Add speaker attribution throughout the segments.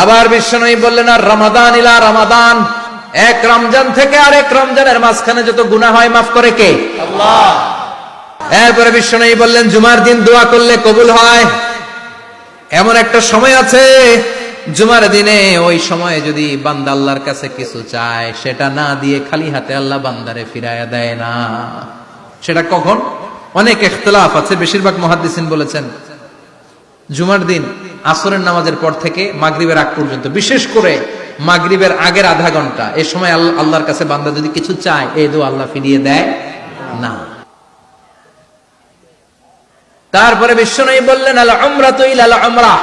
Speaker 1: আবার বিশ্বনবী বললেন, আর রমাদান ইলা রমাদান, এক রমজান থেকে আরেক রমজানের মাঝখানে যত গুনাহ হয় মাফ করে কে? আল্লাহ। এরপরে বিশ্বনবী বললেন, জুমার দিন দোয়া করলে কবুল হয়। এমন একটা সময় আছে জুমার দিনে, ওই সময়ে যদি বান্দা আল্লাহর কাছে কিছু চায়, সেটা না দিয়ে খালি হাতে আল্লাহ বান্দারে ফিরাইয়া দেয় না। সেটা কখন? অনেক ইখতিলাফ আছে, বেশিরভাগ মুহাদ্দিসিন বলেছেন জুমার দিন আসরের নামাজের পর থেকে মাগরিবের আগ পর্যন্ত, বিশেষ করে মাগরিবের আগের আধা ঘন্টা, এই সময় আল্লাহর কাছে বান্দা যদি কিছু চায়, এই দোয়া আল্লাহ ফিরিয়ে দেয় না। তারপরে বিশ্বনবী বললেন, আল উমরাতু ইলাল উমরাহ,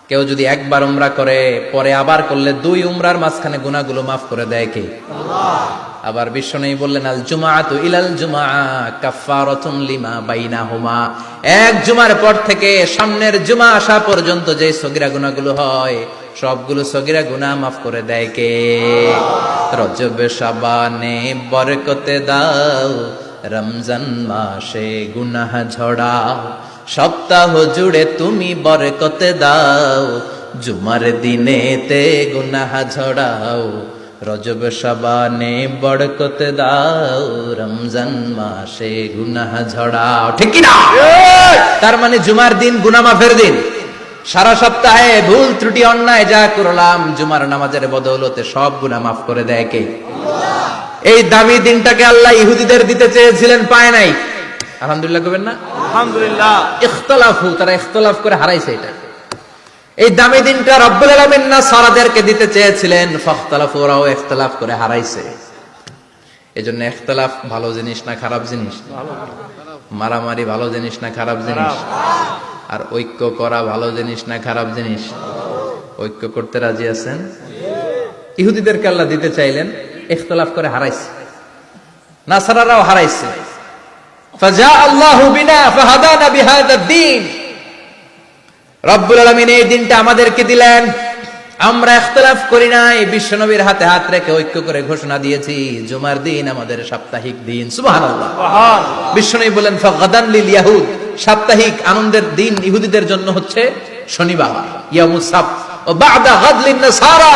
Speaker 1: কেউ যদি একবার উমরা করে পরে আবার করলে 2 উমরার মাঝখানে গুনাহগুলো মাফ করে দেয় কে? আল্লাহ। আবার বিশ্বনবী বললেন, আল জুমআতু ইলাল জুমআ কাফফারাতুন লিমা বাইনাহুমা, এক জুমার পর থেকে সামনের জুমা আসা পর্যন্ত যে সগীরা গুনাহগুলো হয়, সবগুলো সগীরা গুনাহ মাফ করে দেয় কে? রজব শাবানে বরকতে দাও, রমজান মাসে গুনাহ ঝড়াও, সপ্তাহ জুড়ে তুমি বরকতে দাও, জুমার দিনেতে গুনাহ ঝড়াও, রজব শাবানে বরকতে দাও, রমজান মাসে গুনাহ ঝড়াও। ঠিক কি না? তার মানে জুমার দিন গুনাহ মাফের দিন। সারা সপ্তাহে ভুল ত্রুটি অন্যায় যা করলাম, জুমার নামাজের বদৌলতে সব গুনাহ মাফ করে দেয় কে? আল্লাহ। এই দামি দিনটাকে আল্লাহ ইহুদিদের দিতে চেয়েছিলেন, পায় নাই। আলহামদুলিল্লাহ করবেন না? আলহামদুলিল্লাহ। ইখতিলাফু, তারা ইখতিলাফ করে হারাইছে এটা। এই দামি দিনটা রব্বুল আলামিন নাসারাদেরকে দিতে চেয়েছিলেন, ফাখতালাফু, ওরাও ইখতিলাফ করে হারাইছে। এজন্য ইখতিলাফ ভালো জিনিস না খারাপ জিনিস? মারামারি ভালো জিনিস না খারাপ জিনিস? আর ঐক্য করা ভালো জিনিস না খারাপ জিনিস? ঐক্য করতে রাজি আছেন? ইহুদিদেরকে আল্লাহ দিতে চাইলেন, ইখতিলাফ করে হারাইছে। নাসারারাও হারাইছে। ফাজা আল্লাহু বিনা ফাহাদানা বিহাদা দ্বীন, রব্বুল আলামিন এই দিনটা আমাদেরকে দিলেন, আমরা ইখতিলাফ করি নাই, বিশ্বনবীর হাতে হাত রেখে ঐক্য করে ঘোষণা দিয়েছি, জুমার দিন আমাদের সাপ্তাহিক দিন। সুবহানাল্লাহ। বিশ্বনবী বলেন, ফাগাদান লিল ইয়াহুদ, সাপ্তাহিক আনন্দের দিন ইহুদিদের জন্য হচ্ছে শনিবার, ইয়ামুস সাbt, ও বা'দা গাদ লিন নাসারা,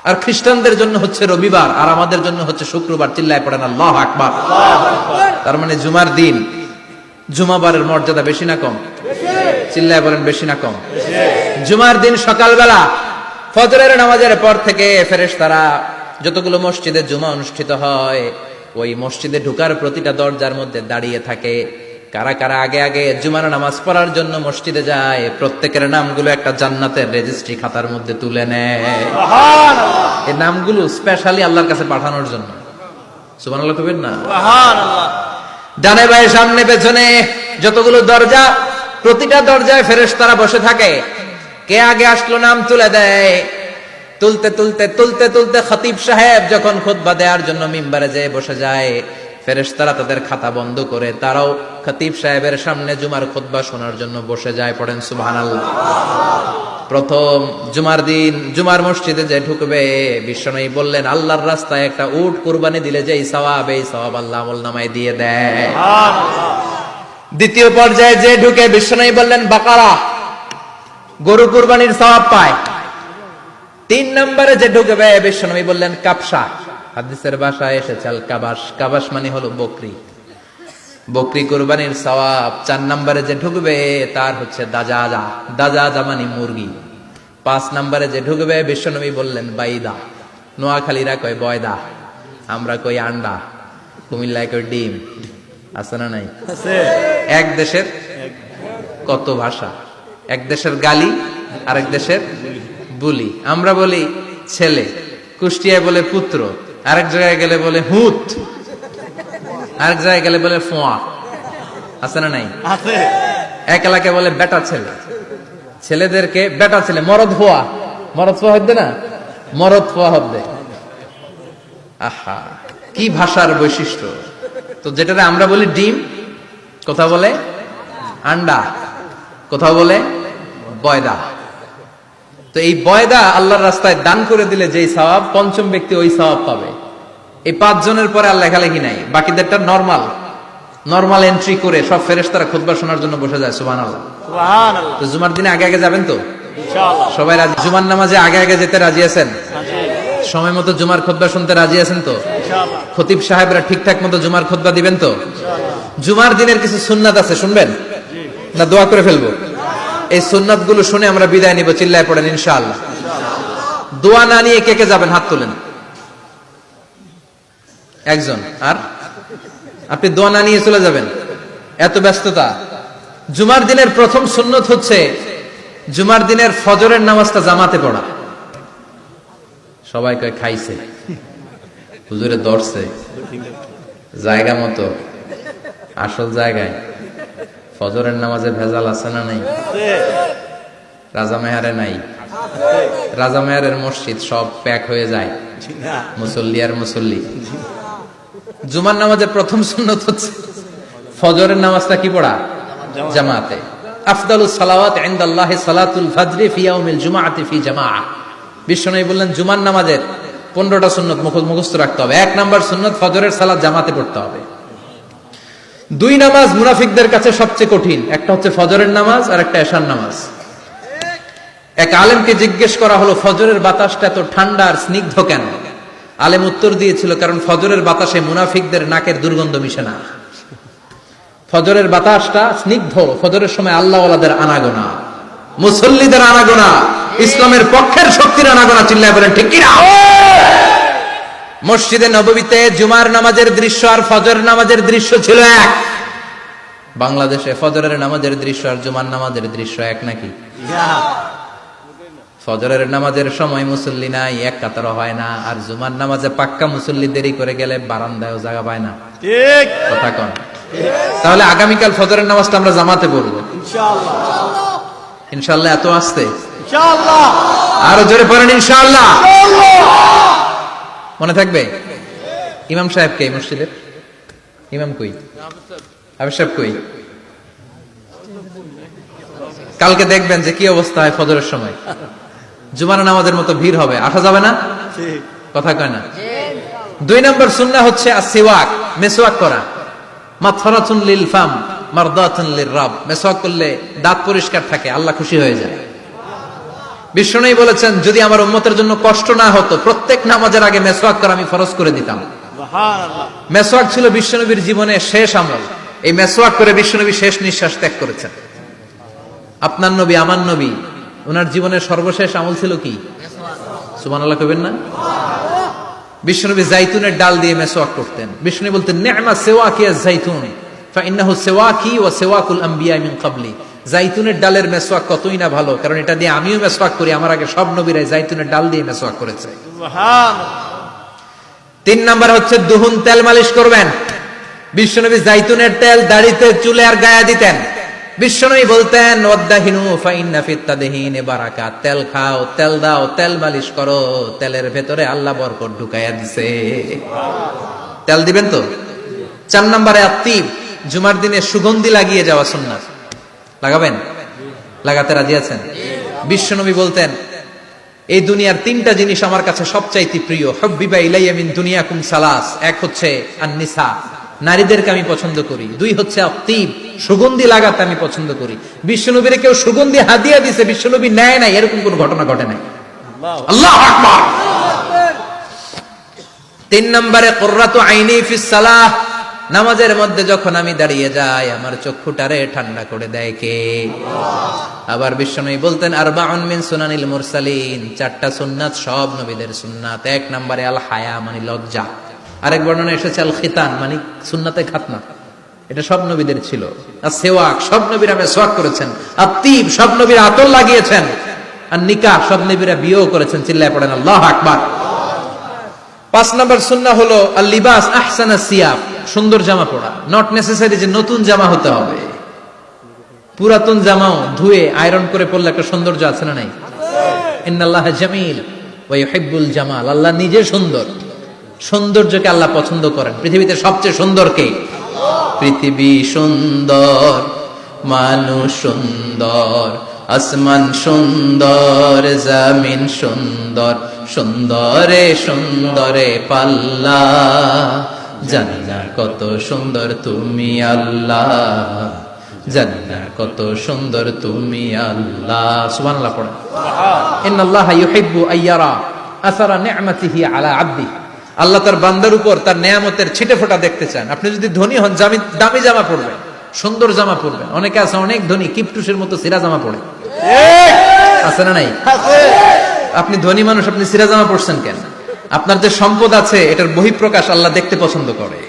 Speaker 1: আর খ্রিস্টানদের জন্য হচ্ছে রবিবার, আর আমাদের জন্য হচ্ছে শুক্রবার। চিল্লায় পড়েন আল্লাহু আকবার। তার মানে জুমার দিন, জুমাবারের মর্যাদা বেশি না কম? চিল্লায় বলেন বেশি না কম? জুমার দিন সকালবেলা ফজরের নামাজের পর থেকে ফেরেশতারা যতগুলো মসজিদে জুমা অনুষ্ঠিত হয়, ওই মসজিদে ঢোকার প্রতিটা দরজার মধ্যে দাঁড়িয়ে থাকে। কারা কারা আগে আগে জুমার নামাজ পড়ার জন্য মসজিদে যায়, প্রত্যেকের নামগুলো একটা জান্নাতের রেজিস্ট্রি খাতার মধ্যে তুলে নেয়। এই নামগুলো স্পেশালি আল্লাহর কাছে পাঠানোর জন্য। সুবহানাল্লাহ কইবেন না? সুবহানাল্লাহ। ডানে বায়ে সামনে পেছনে যতগুলো দরজা, প্রতিটা দরজায় ফেরেশতারা বসে থাকে। কে আগে আসলো নাম তুলে দেয়। তুলতে তুলতে তুলতে তুলতে খতিব সাহেব যখন খুতবা দেওয়ার জন্য মিম্বারে যেয়ে বসে যায়, ফেরেশতারা তাদের খাতা বন্ধ করে তারাও খতিব সাহেবের সামনে জুমার খুতবা শোনার জন্য বসে যায়। পড়েন সুবহানাল্লাহ। প্রথম জুমার দিন জুমার মসজিদে যে ঢুকবে, বিশ্বনবী বললেন, আল্লাহর রাস্তায় একটা উট কুরবানি দিলে যেই সওয়াব, এই সওয়াব আল্লাহ আমলনামায় দিয়ে দেয়। দ্বিতীয় পর্যায়ে যে ঢুকে, বিশ্বনবী বললেন বাকারা, গরু কুরবানির সওয়াব পায়। 3 নম্বরে যে ঢুকবে, বিশ্বনবী বললেন কাবশা, হাদিসের ভাষায় এসেছে আল কাবাস, কাবাস মানে হলো বকরি, বকরি কুরবানির সওয়াব। 4 নম্বরে যে ঢুকবে তার হচ্ছে দাজাজা, দাজাজা মানে মুরগি। 5 নম্বরে যে ঢুকবে, বিশ্বনবী বললেন বাইদা, নোয়াখালীরা কয় বয়দা, আমরা কই আন্ডা, কুমিল্লায় কই ডিম। আছে না নাই? এক দেশের কত ভাষা, এক দেশের গালি আরেক দেশের বুলি। আমরা বলি ছেলে, কুষ্টিয়ায় বলে পুত্র, আরেক জায়গায় গেলে বলে হুত, আরেক জায়গায় গেলে বলে ফোয়া। আছে না নাই? এক এলাকায় বলে বেটা ছেলে, ছেলেদেরকে বেটা ছেলে। মরদ ফোয়া, মরদ ফোয়া হদ্দে না, মরদ ফোয়া হদ্দে। আহা, কি ভাষার বৈশিষ্ট্য। তো যেটা আমরা বলি ডিম, কোথাও বলে আন্ডা, কোথাও বলে বয়দা। তো এই বয়দা আল্লাহর রাস্তায় দান করে দিলে যেই সওয়াব, পঞ্চম ব্যক্তি ওই সওয়াব পাবে। এই 5 জনের পরে আর লেখালেখি নাই, বাকিদেরটা নরমাল এন্ট্রি করে সব ফেরেশতারা খুতবা শোনার জন্য বসে যায়। সুবহানাল্লাহ, সুবহানাল্লাহ। তো জুমার দিনে আগে আগে যাবেন তো?
Speaker 2: ইনশাআল্লাহ।
Speaker 1: সবাই রাজি? জুমার নামাজে আগে আগে যেতে রাজি আছেন? সময় মতো জুমার খুতবা শুনতে রাজি আছেন তো?
Speaker 2: ইনশাআল্লাহ।
Speaker 1: খতিব সাহেবরা ঠিকঠাক মতো জুমার খুতবা দিবেন তো? জুমার দিনের কিছু সুন্নাত আছে, শুনবেন না দোয়া করে ফেলবো? এই সুন্নাত গুলো শুনে আমরা বিদায় নিব। চিল্লায় পড়েন ইনশাআল্লাহ। দোয়া না নিয়ে কে কে যাবেন? হাত তোলেন। একজন। আর আপনি দোয়া না নিয়ে চলে যাবেন? এত ব্যস্ততা। জুমার দিনের প্রথম সুন্নত হচ্ছে জুমার দিনের ফজরের নামাজটা জামাতে পড়া। সবাই কয় খাইছে, হুজুরে দর্শে জায়গা মতো, আসল জায়গায়। ফজরের নামাজে ভেজাল আছে না নাই? রাজা মেহারে নাই? রাজা মেহারের মসজিদ সব প্যাক হয়ে যায়, মুসল্লি আর মুসল্লি। জুমার নামাজের প্রথম সুন্নত হচ্ছে ফজরের নামাজটা কি পড়া? জামাতে। আফদালুস সালাওয়াত ইনদাল্লাহি সালাতুল ফাজরি ফি ইয়াউমিল জুমআতি ফি জামাআহ। বিশ্বনবী বললেন জুমার নামাজের 15টা সুন্নত মুখস্থ রাখতে হবে। 1 নাম্বার সুন্নত ফজরের সালাত জামাতে পড়তে হবে। 2 নামাজ মুনাফিকদের কাছে সবচেয়ে কঠিন, একটা হচ্ছে ফজরের নামাজ আর একটা এশার নামাজ। এক আলেমকে জিজ্ঞেস করা হলো ফজরের বাতাসটা এত ঠান্ডা আর স্নিগ্ধ কেন? আলেম উত্তর দিয়েছিল কারণ ফজরের বাতাসে মুনাফিকদের নাকের দুর্গন্ধ মিশে না। ফজরের বাতাসটা স্নিগ্ধ, ফজরের সময় আল্লাহওয়ালাদের আনাগোনা, মুসল্লিদের আনাগোনা, ইসলামের পক্ষের শক্তির আনাগোনা। চিল্লায় বলেন ঠিক কিনা? মসজিদে নববীতে জুমার নামাজের দৃশ্য আর ফজর নামাজের দৃশ্য ছিল এক। বাংলাদেশে ফজরের নামাজের দৃশ্য আর জুমার নামাজের দৃশ্য এক নাকি? ফজরের নামাজের সময় মুসল্লি নাই, এক কাতার হয় না, আর জুমার নামাজে পাক্কা মুসল্লি দেরি করে গেলে বারান্দায়ও জায়গা পায় না।
Speaker 2: ঠিক
Speaker 1: কথা কন। তাহলে আগামীকাল ফজরের নামাজটা আমরা জামাতে পড়বো
Speaker 2: ইনশাআল্লাহ।
Speaker 1: ইনশাআল্লাহ। এত আসতে
Speaker 2: ইনশাআল্লাহ।
Speaker 1: আরো জোরে পড়েন ইনশাআল্লাহ। মনে থাকবে? ইমাম সাহেব কে মসজিদের? ইমাম কই? হাফেজ সাহেব কই? কালকে দেখবেন যে কি অবস্থা হয় ফজরের সময়। জুমার নামাজের মতো ভিড় হবে, আসা যাবে না।
Speaker 2: ঠিক
Speaker 1: কথা কয় না? 2 নম্বর সুন্নাহ হচ্ছে আসওয়াক, মেসওয়াক করা। মাথরাতুন লিল ফাম মারদাতুন লির রাব। মেসওয়াক করলে দাঁত পরিষ্কার থাকে, আল্লাহ খুশি হয়ে যায়। বিশ্বনবী বলেছেন যদি আমার উম্মতের জন্য কষ্ট না হতো প্রত্যেক নামাজের আগে মেসওয়াক করা আমি ফরজ করে দিতাম।
Speaker 2: সুবহানাল্লাহ।
Speaker 1: মেসওয়াক ছিল বিশ্বনবীর জীবনের শেষ আমল। এই মেসওয়াক করে বিশ্বনবী শেষ নিঃশ্বাস ত্যাগ করেছেন। আপনার নবী, আমার নবী, ওনার জীবনের সর্বশেষ আমল ছিল কি? সুবহানাল্লাহ কইবেন না? বিশ্বনবী জাইতুনের ডাল দিয়ে মেসওয়াক করতেন। বিশ্বনবী বলতেন নি'মা সিওয়াকিয়া জাইতুন ফাইন্নাহু সিওয়াকি ওয়া সিওয়াকুল আম্বিয়া মিন ক্বাবলি। জাইতুনের ডালের মেসওয়াক কতই না ভালো, কারণ এটা দিয়ে আমিও মেসওয়াক করি, আমার আগে সব নবীরাই জাইতুনের ডাল দিয়ে মেসওয়াক করেছে।
Speaker 2: সুবহানাল্লাহ।
Speaker 1: 3 নাম্বার হচ্ছে দুহুন, তেল মালিশ করবেন। বিশ্বনবী জাইতুনের তেল দাড়িতে, চুলে আর গায়ে দিতেন। বিশ্বনবী বলতেন ওয়াদাহিনু ফাইন্না ফিত তাদহিনি বারাকাত। তেল খাও, তেল দাও, তেল মালিশ করো, তেলের ভেতরে আল্লাহ বরকত ঢুকাইয়া দিছে। তেল দিবেন তো? 4 নম্বরে আত্তিব, জুমার দিনে সুগন্ধি লাগিয়ে যাওয়া সুন্নাত। লাগাবেন? লাগাতে রাজি আছেন? বিশ্বনবী বলতেন এই দুনিয়ার 3টা জিনিস আমার কাছে সবচাইতে প্রিয়। হুব্বিবা ইলাইয়া মিন দুনিয়াকুম সালাস। এক হচ্ছে আন-নিসা, নারীদেরকে আমি পছন্দ করি। 2 হচ্ছে আত্তিব, সুগন্ধি লাগাতে আমি পছন্দ করি। বিশ্বনবীরে কেউ সুগন্ধি হাদিয়া দিয়েছে, বিশ্বনবী নেয় নাই, এরকম কোন ঘটনা ঘটে নাই। আল্লাহু আকবার। 3 নম্বরে কুররাতু আইনি ফিস সালাহ। নামাজের মধ্যে যখন আমি দাঁড়িয়ে যাই আমার চক্ষুটারে ঠান্ডা করে দেয় কে? আবার বিশ্বনবী বলতেন আরবাউন মিন সুনানিল মুরসালিন। 4টা সুন্নাত সব নবীদের সুন্নাত। 1 নম্বরে আল হায়া মানে লজ্জা। আরেক বর্ণনা এসেছে আল খিতান মানে সুন্নাতে খাতনা, এটা সব নবীদের ছিল। আর সেওয়াক, সব নবীরা মেসওয়াক করেছেন। আত্তিব, সব নবীরা আতর লাগিয়েছেন। আর নিকাহ, সব নবীরা বিয়েও করেছেন। চিল্লায় পড়েন আল্লাহু আকবার। 5 নম্বর সুন্নাহ হলো আল লিবাস আহসানা সিয়াব, সুন্দর জামা পরা। নট নেসেসারি যে নতুন জামা হতে হবে, পুরাতন জামাও ধুয়ে আয়রন করে পরলে একটা সৌন্দর্য আছে না নাই? ইন্নাল্লাহা জামিল ওয়া ইউহিব্বুল জামাল। আল্লাহ নিজে সুন্দর, সৌন্দর্যকে আল্লাহ পছন্দ করেন। পৃথিবীতে সবচেয়ে সুন্দর কে? পৃথিবী সুন্দর, মানুষ সুন্দর, আসমান সুন্দর, জমিন সুন্দর, সুন্দরে সুন্দরে পাল্লা, জানি না কত সুন্দর তুমি আল্লাহ, জান্নাহ কত সুন্দর তুমি আল্লাহ, সুবহানাল্লাহ পড়েন। ইন্নাল্লাহা ইউহিব্বু আইয়ারা আসারা নি'মাতিহি আলা আবদি, আল্লাহ তার বান্দার উপর তার নেয়ামতের ছিটেফোঁটা দেখতে চান। আপনি যদি ধনী হন, দামি জামা পরবেন, সুন্দর জামা পরবেন। অনেকে আছে অনেক ধনী, কিপটুসের মতো সিরা জামা পরে, আছে না নাই? আপনি ধনী মানুষ, আপনি সিরা জামা পরছেন কেন? আপনার যে সম্পদ আছে এটার বহিঃপ্রকাশ আল্লাহ দেখতে পছন্দ করে।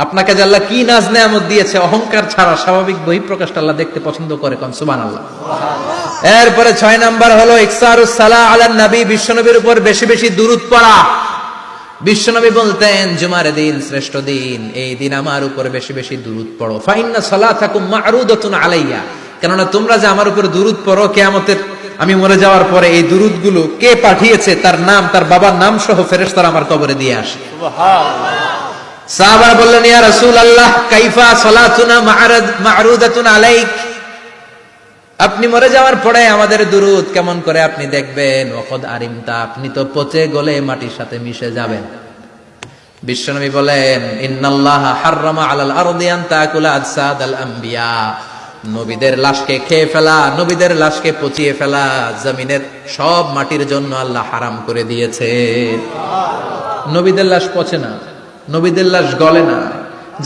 Speaker 1: আপনাকে যে আল্লাহ কি নাজ নেয়ামত দিয়েছে, অহংকার ছাড়া স্বাভাবিক বহিঃপ্রকাশটা আল্লাহ দেখতে পছন্দ করে, কোন সুবহানাল্লাহ। এরপরে 6 নাম্বার হলো ইকসারুস সালাহ আলান নবী, বিশ্বনবীর উপর বেশি বেশি দুরূদ পড়া। বিশ্বনবী বলতেন জুমার দিন শ্রেষ্ঠ দিন, এই দিন আমার উপর বেশি বেশি দুরূদ পড়ো। ফাইন্না সালাতাকুম মা'রুদাতুন আলাইয়া, কেননা তোমরা যে আমার উপর দুরূদ পড়ো, কিয়ামতের আমি মরে যাওয়ার পরে এই দুরূদগুলো কে পাঠিয়েছে তার নাম, তার বাবার নাম সহ ফেরেশতারা আমার কবরে দিয়ে আসে। সাহাবারা বললেন ইয়া রাসূলুল্লাহ কাইফা সালাতুনা মা'রুদাতুন আলাইক, আপনি মরে যাওয়ার পরে আমাদের দুরূদ কেমন করে আপনি দেখবেন? ওয়াকাদ আরিমতা, আপনি তো পচে গলে মাটির সাথে মিশে যাবেন। বিশ্বনবী বলেন ইন্নাল্লাহা হাররামা আলাল আরদি আন তাকুলা আজসাদাল আম্বিয়া, নবীদের লাশকে খেয়ে ফেলা, নবীদের লাশকে পচিয়ে ফেলা জমিনের সব মাটির জন্য আল্লাহ হারাম করে দিয়েছে। নবীদের লাশ পচে না, নবীদের লাশ গলে না।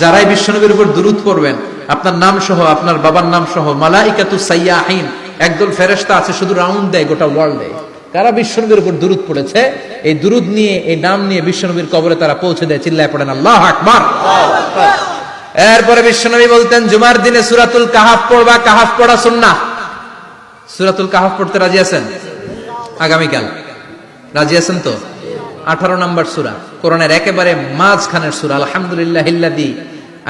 Speaker 1: যারাই বিশ্বনবীর উপর দুরূদ পড়বেন, আপনার নাম সহ, আপনার বাবার নাম সহ, মালাইকাতু সাইয়াহিন, একদল ফেরেশতা আছে শুধু রাউন্ড দেয় গোটা ওয়ার্ল্ডে। কারা বিশ্বনবীর উপর দুরূদ পড়েছে, এই দুরূদ নিয়ে, এই নাম নিয়ে বিশ্বনবীর কবরে তারা পৌঁছে দেয়। চিল্লায় পড়েন আল্লাহু আকবার। এরপরে বিশ্বনবী বলতেন জুমার দিনে সূরাতুল কাহাফ পড়বা, কাহাফ পড়া সুন্নাহ। সূরাতুল কাহাফ পড়তে রাজি আছেন? আগামীকাল রাজি আছেন তো? 18 নম্বর সূরা, কোরআনের একেবারে মাঝখানের সূরা। আলহামদুলিল্লাহিল্লাযী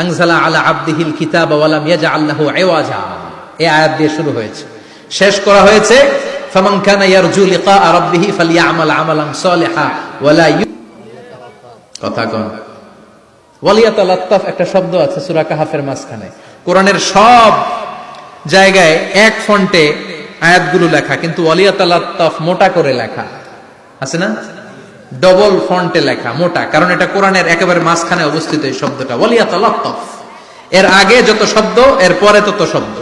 Speaker 1: আনজালা আলা আবদিহিল কিতাবা ওয়া লাম ইয়াজআল লাহু ইওয়াজা, এই আয়াত দিয়ে শুরু হয়েছে, শেষ করা হয়েছে ফামান কানা ইয়ারজু লিকা রাব্বিহি ফালইআমাল আমালান সালিহা ওয়া লা কথা কোন ওয়ালিয়াতালাত্তাফ, একটা শব্দ আছে সূরা কাহাফের মাঝখানে। কোরআনের সব জায়গায় এক ফন্টে আয়াতগুলো লেখা, কিন্তু ওয়ালিয়াতালাত্তাফ মোটা করে লেখা আছে না, ডবল ফন্টে লেখা, মোটা, কারণ এটা কোরআনের একেবারে মাঝখানে অবস্থিত এই শব্দটা ওয়ালিয়াতালাত্তাফ। এর আগে যত শব্দ এর পরে তত শব্দ,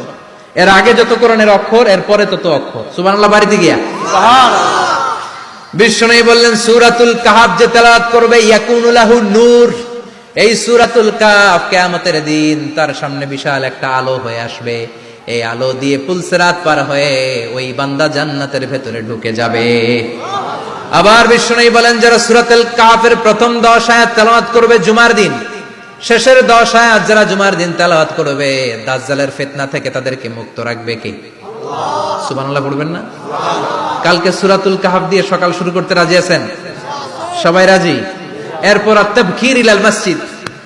Speaker 1: এর আগে যত কোরআনের অক্ষর এর পরে তত অক্ষর। সুবহানাল্লাহ বাড়িতে গিয়া বিশ্বনবী বললেন সূরাতুল কাহাফ যে তেলাওয়াত করবে ইয়াকুনু লাহু নূর, এই সূরাতুল কাহাফ কিয়ামতের দিন তার সামনে বিশাল একটা আলো হয়ে আসবে। এই আলো দিয়ে পুলসিরাত পার হয়ে ওই বান্দা জান্নাতের ভেতরে ঢুকে যাবে। আবার বিশ্বনবী বলেন যারা সূরাতুল কাহাফের প্রথম 10 আয়াত তেলাওয়াত করবে জুমার দিন, শেষের 10 আয়াত যারা জুমার দিন তেলাওয়াত করবে, দাজ্জালের ফিতনা থেকে তাদেরকে মুক্ত রাখবে কে? আল্লাহ। সুবহানাল্লাহ পড়বেন না? কালকে সূরাতুল কাহাফ দিয়ে সকাল শুরু করতে রাজি আছেন? সবাই রাজি? এরপর আত-তাবকির ইলাল মসজিদ,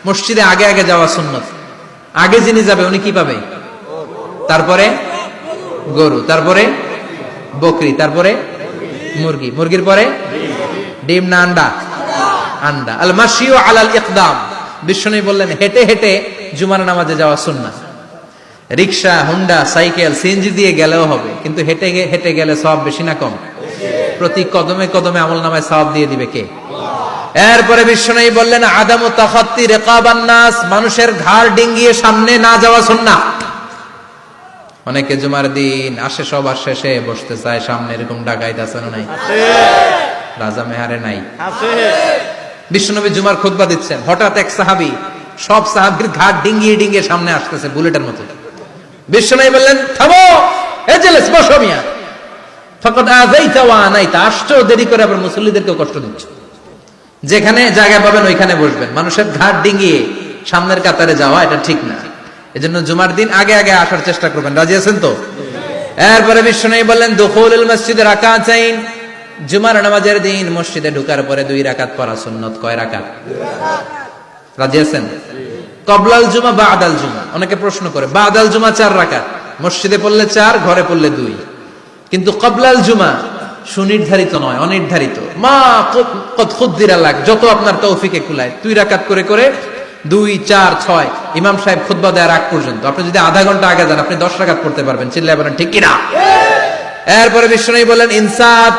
Speaker 1: মসজিদে আগে আগে যাওয়া সুন্নাত। আগে যিনি যাবে উনি কি পাবে? তারপরে গরু, তারপরে বকরি, তারপরে মুরগি, মুরগির পরে ডিম না আন্ডা? আন্ডা। আল মাশিউ আলাল ইকদাম, বিশ্বনবী বললেন হেঁটে হেঁটে জুমার নামাজে যাওয়া সুন্নাহ। রিকশা, হুন্ডা, সাইকেল, সিএনজি দিয়ে গেলেও হবে, কিন্তু হেঁটে হেঁটে গেলে সওয়াব বেশি না কম? প্রতি কদমে কদমে আমলনামায় সওয়াব দিয়ে দিবে কে? এরপরে বিশ্বনবী বললেন আদামু তাখাত্তি রিকাবান নাস, মানুষের ঘাড় ডিঙ্গিয়ে সামনে না যাওয়া সুন্নাহ। অনেকে জুমার দিন আসে, সবার শেষে বসতে চায় সামনে, এরকম ডাকাইত আছে না নাই? রাজা মেহারে নাই? বিশ্বনবী জুমার খুতবা দিচ্ছেন, হঠাৎ এক সাহাবী সব সাহাবীর ঘাট ডিঙ্গিয়ে ডিঙ্গিয়ে সামনে আসতেছে বুলেটের মতো। বিশ্বনবী বললেন থামো, এজেলেস বসো মিয়া, ফাকাদ আযাইতা ওয়া আনাইতা, আসছো দেরি করে আবার মুসল্লিদেরকে কষ্ট দিচ্ছ। যেখানে জায়গা পাবেন ওইখানে বসবেন, মানুষের ঘাট ডিঙ্গিয়ে সামনের কাতারে যাওয়া এটা ঠিক না। এজন্য জুমার দিন আগে আগে আসার চেষ্টা করবেন। রাজি আছেন তো? এরপরে বিশ্বনবী বললেন দুখুলুল মসজিদে রাকাতাইন, জুমার নামাজের দিন মসজিদে ঢোকার পরে 2 রাকাত পড়া সুন্নাত। কয় রাকাত? রাজি আছেন? কবলাল জুমা বাদাল জুমা, অনেকে প্রশ্ন করে বাদাল জুমা 4 রাকাত, মসজিদে পড়লে 4, ঘরে পড়লে 2, কিন্তু কবলাল জুমা সুনির্ধারিত নয়, অনির্ধারিত। মা কদ খুদ্দিরা লাক, যত আপনার তৌফিকে কুলায় 2 রাকাত করে করে 2, 4, 6 ইমাম সাহেব খুতবা দেওয়ার আগ পর্যন্ত। আপনি যদি আধা ঘন্টা আগে যান আপনি 10 রাকাত পড়তে পারবেন। চিল্লায় বলেন ঠিক কিনা? এরপরে বিশ্বনবী বলেন ইনসাত,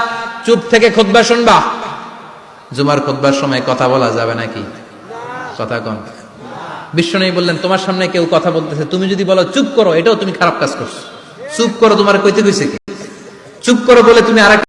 Speaker 1: চুপ থেকে খুতবা শুনবা। জুমার খুতবার সময় কথা বলা যাবে নাকি? কথা কোন? বিশ্বনবী বললেন, তোমার সামনে কেউ কথা বলতেছে, তুমি যদি বলো চুপ করো, এটাও তুমি খারাপ কাজ করছো। চুপ করো তোমার কইতে কইছে কি? চুপ করো বলে তুমি আরেক